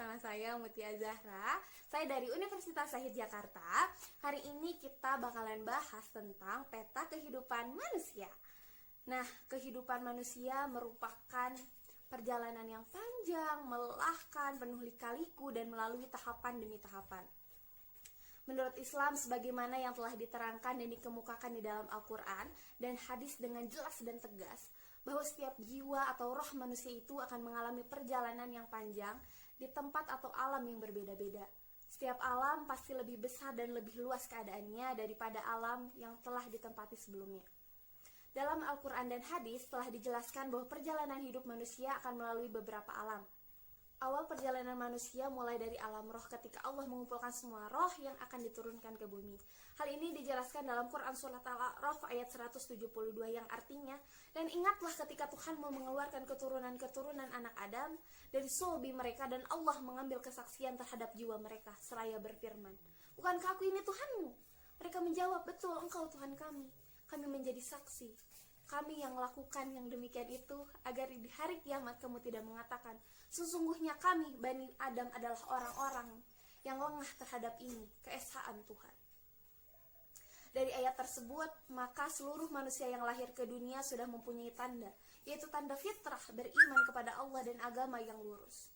bersama saya Mutia Zahra. Saya dari Universitas Syahid Jakarta. Hari ini kita bakalan bahas tentang peta kehidupan manusia. Nah, kehidupan manusia merupakan perjalanan yang panjang, melelahkan, penuh lika-liku, dan melalui tahapan demi tahapan. Menurut Islam, sebagaimana yang telah diterangkan dan dikemukakan di dalam Al-Quran dan hadis dengan jelas dan tegas, bahwa setiap jiwa atau roh manusia itu akan mengalami perjalanan yang panjang di tempat atau alam yang berbeda-beda. Setiap alam pasti lebih besar dan lebih luas keadaannya daripada alam yang telah ditempati sebelumnya. Dalam Al-Quran dan hadis telah dijelaskan bahwa perjalanan hidup manusia akan melalui beberapa alam. Awal perjalanan manusia mulai dari alam roh ketika Allah mengumpulkan semua roh yang akan diturunkan ke bumi. Hal ini dijelaskan dalam Quran Surat Al-A'raf ayat 172 yang artinya, dan ingatlah ketika Tuhan mau mengeluarkan keturunan-keturunan anak Adam dari sulbi mereka dan Allah mengambil kesaksian terhadap jiwa mereka seraya berfirman, "Bukankah aku ini Tuhanmu?" Mereka menjawab, "Betul, Engkau Tuhan kami. Kami menjadi saksi. Kami yang lakukan yang demikian itu agar di hari kiamat kamu tidak mengatakan, sesungguhnya kami Bani Adam adalah orang-orang yang lengah terhadap ini, keesaan Tuhan." Dari ayat tersebut, maka seluruh manusia yang lahir ke dunia sudah mempunyai tanda, yaitu tanda fitrah beriman kepada Allah dan agama yang lurus.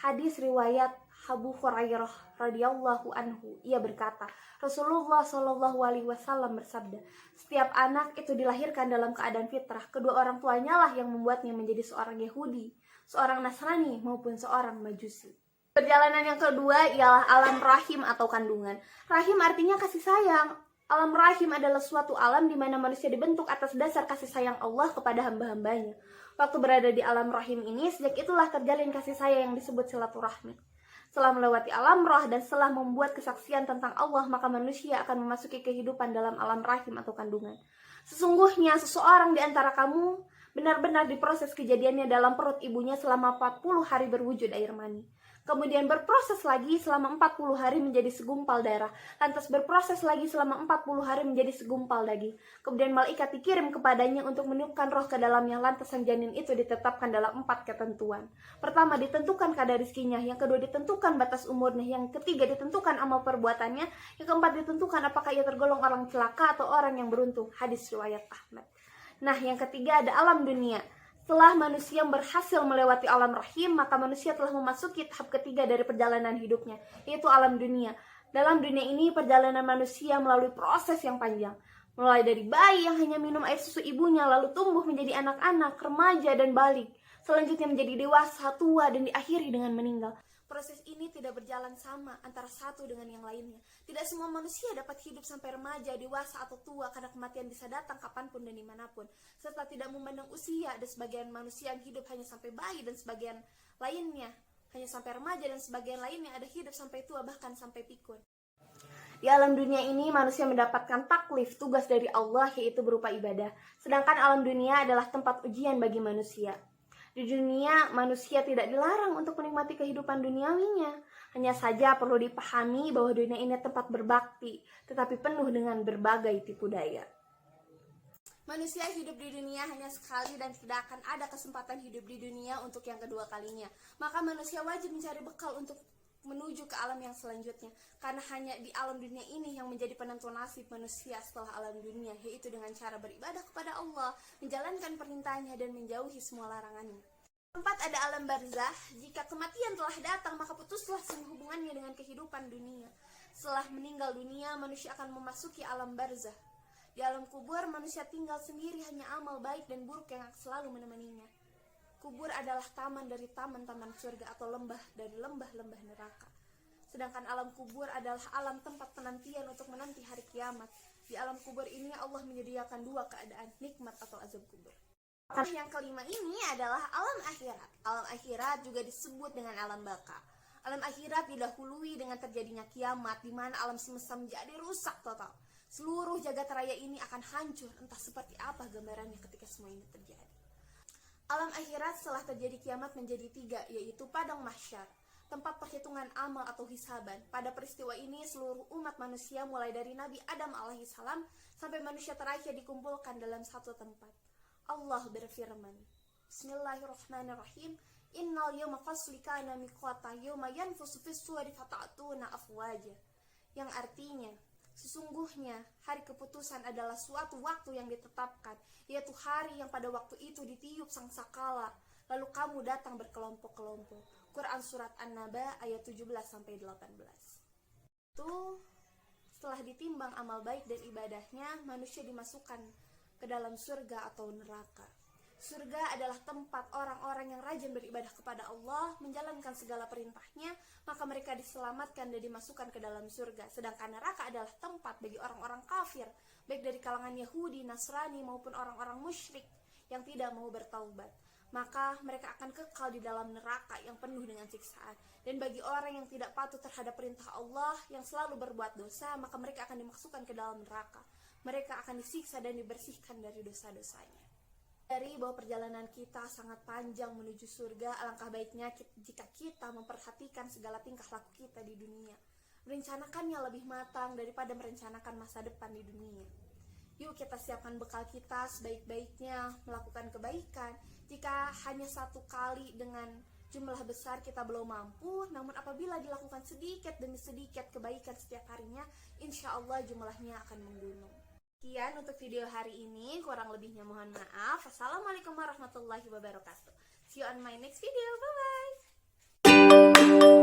Hadis riwayat Abu Hurairah radhiyallahu anhu, ia berkata, Rasulullah shallallahu alaihi wasallam bersabda, setiap anak itu dilahirkan dalam keadaan fitrah. Kedua orang tuanya lah yang membuatnya menjadi seorang Yahudi, seorang Nasrani maupun seorang Majusi. Perjalanan yang kedua ialah alam rahim atau kandungan. Rahim artinya kasih sayang. Alam rahim adalah suatu alam di mana manusia dibentuk atas dasar kasih sayang Allah kepada hamba-hambanya. Waktu berada di alam rahim ini, sejak itulah terjalin kasih sayang yang disebut silaturahmi. Setelah melewati alam roh dan setelah membuat kesaksian tentang Allah, maka manusia akan memasuki kehidupan dalam alam rahim atau kandungan. Sesungguhnya seseorang di antara kamu benar-benar diproses kejadiannya dalam perut ibunya selama 40 hari berwujud air mani. Kemudian berproses lagi selama 40 hari menjadi segumpal darah. Lantas berproses lagi selama 40 hari menjadi segumpal daging. Kemudian malaikat dikirim kepadanya untuk meniupkan roh ke dalamnya. Lantas sang janin itu ditetapkan dalam 4 ketentuan. Pertama, ditentukan kadar rizkinya. Yang kedua, ditentukan batas umurnya. Yang ketiga, ditentukan amal perbuatannya. Yang keempat, ditentukan apakah ia tergolong orang celaka atau orang yang beruntung. Hadis riwayat Ahmad. Nah, yang ketiga ada alam dunia. Setelah manusia berhasil melewati alam rahim, maka manusia telah memasuki tahap ketiga dari perjalanan hidupnya, yaitu alam dunia. Dalam dunia ini, perjalanan manusia melalui proses yang panjang. Mulai dari bayi yang hanya minum air susu ibunya, lalu tumbuh menjadi anak-anak, remaja, dan balik. Selanjutnya menjadi dewasa, tua, dan diakhiri dengan meninggal. Proses ini tidak berjalan sama antara satu dengan yang lainnya. Tidak semua manusia dapat hidup sampai remaja, dewasa, atau tua karena kematian bisa datang kapanpun dan dimanapun. Serta tidak memandang usia, ada sebagian manusia yang hidup hanya sampai bayi dan sebagian lainnya hanya sampai remaja dan sebagian lainnya ada hidup sampai tua bahkan sampai pikun. Di alam dunia ini manusia mendapatkan taklif, tugas dari Allah yaitu berupa ibadah. Sedangkan alam dunia adalah tempat ujian bagi manusia. Di dunia, manusia tidak dilarang untuk menikmati kehidupan duniawinya. Hanya saja perlu dipahami bahwa dunia ini tempat berbakti, tetapi penuh dengan berbagai tipu daya. Manusia hidup di dunia hanya sekali dan tidak akan ada kesempatan hidup di dunia untuk yang kedua kalinya. Maka manusia wajib mencari bekal untuk menuju ke alam yang selanjutnya, karena hanya di alam dunia ini yang menjadi penentu nasib manusia setelah alam dunia, yaitu dengan cara beribadah kepada Allah, menjalankan perintahnya dan menjauhi semua larangannya. Keempat, ada alam barzah. Jika kematian telah datang, maka putuslah semua hubungannya dengan kehidupan dunia. Setelah meninggal dunia, manusia akan memasuki alam barzah. Di alam kubur, manusia tinggal sendiri, hanya amal baik dan buruk yang selalu menemaninya. Kubur adalah taman dari taman-taman surga atau lembah dari lembah-lembah neraka. Sedangkan alam kubur adalah alam tempat penantian untuk menanti hari kiamat. Di alam kubur ini Allah menyediakan dua keadaan, nikmat atau azab kubur. Yang kelima ini adalah alam akhirat. Alam akhirat juga disebut dengan alam baka. Alam akhirat didahului dengan terjadinya kiamat, di mana alam semesta menjadi rusak total. Seluruh jagat raya ini akan hancur, entah seperti apa gambarannya ketika semua ini terjadi. Alam akhirat setelah terjadi kiamat menjadi 3, yaitu padang mahsyar, tempat perhitungan amal atau hisaban. Pada peristiwa ini seluruh umat manusia mulai dari Nabi Adam alaihissalam sampai manusia terakhir dikumpulkan dalam satu tempat. Allah berfirman, Bismillahirrahmanirrahim, Innal yawma fasli kana miqata yawma yanfusu fis suri fata'tuna afwaja. Yang artinya, sesungguhnya hari keputusan adalah suatu waktu yang ditetapkan, yaitu hari yang pada waktu itu ditiup sangkakala, lalu kamu datang berkelompok-kelompok. Quran Surat An-Naba ayat 17-18. Itu setelah ditimbang amal baik dan ibadahnya, manusia dimasukkan ke dalam surga atau neraka. Surga adalah tempat orang-orang yang rajin beribadah kepada Allah, menjalankan segala perintahnya, maka mereka diselamatkan dan dimasukkan ke dalam surga. Sedangkan neraka adalah tempat bagi orang-orang kafir, baik dari kalangan Yahudi, Nasrani maupun orang-orang musyrik yang tidak mau bertaubat. Maka mereka akan kekal di dalam neraka yang penuh dengan siksaan. Dan bagi orang yang tidak patuh terhadap perintah Allah, yang selalu berbuat dosa, maka mereka akan dimasukkan ke dalam neraka. Mereka akan disiksa dan dibersihkan dari dosa-dosanya. Dari bahwa perjalanan kita sangat panjang menuju surga, alangkah baiknya jika kita memperhatikan segala tingkah laku kita di dunia. Merencanakannya lebih matang daripada merencanakan masa depan di dunia. Yuk kita siapkan bekal kita sebaik-baiknya, melakukan kebaikan. Jika hanya satu kali dengan jumlah besar kita belum mampu, namun apabila dilakukan sedikit demi sedikit kebaikan setiap harinya, insya Allah jumlahnya akan menggunung. Sekian untuk video hari ini, kurang lebihnya mohon maaf. Assalamualaikum warahmatullahi wabarakatuh. See you on my next video, bye bye.